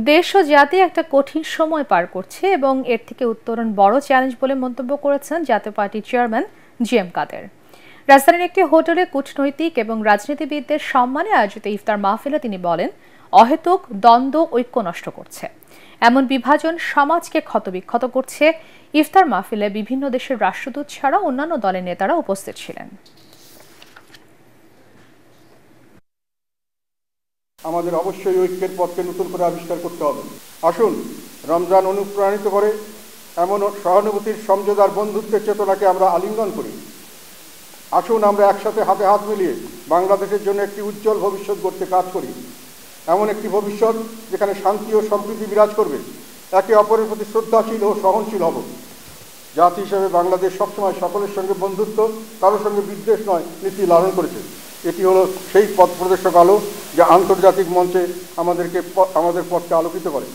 দেশ ও জাতি একটা কঠিন সময় পার করছে এবং এর থেকে উত্তরণ বড় চ্যালেঞ্জ বলে মন্তব্য করেছেন জাতীয় পার্টির চেয়ারম্যান জি.এম. কাদের। রাজধানীর একটি হোটেলে কূটনৈতিক এবং রাজনীতিবিদদের সম্মানে আয়োজিত ইফতার মাহফিলে তিনি বলেন, অহেতুক দ্বন্দ্ব ঐক্য নষ্ট করছে, এমন বিভাজন সমাজকে ক্ষতবিক্ষত করছে। ইফতার মাহফিলে বিভিন্ন দেশের রাষ্ট্রদূত ছাড়া অন্যান্য দলের নেতারা উপস্থিত ছিলেন। আমাদের অবশ্যই ঐক্যের পথকে নতুন করে আবিষ্কার করতে হবে। আসুন রমজান অনুপ্রাণিত করে এমন সহানুভূতির, সমঝোতার, বন্ধুত্বের চেতনাকে আমরা আলিঙ্গন করি। আসুন আমরা একসাথে হাতে হাত মিলিয়ে বাংলাদেশের জন্য একটি উজ্জ্বল ভবিষ্যৎ গড়তে কাজ করি। এমন একটি ভবিষ্যৎ যেখানে শান্তি ও সম্প্রীতি বিরাজ করবে, একে অপরের প্রতি শ্রদ্ধাশীল ও সহনশীল হব। জাতি হিসেবে বাংলাদেশ সবসময় সকলের সঙ্গে বন্ধুত্ব, কারোর সঙ্গে বিদ্বেষ নয় নীতি লালন করেছে। এটি হলো সেই পথ প্রদর্শক আলো যা আন্তর্জাতিক মঞ্চে আমাদের পথকে আলোকিত করে।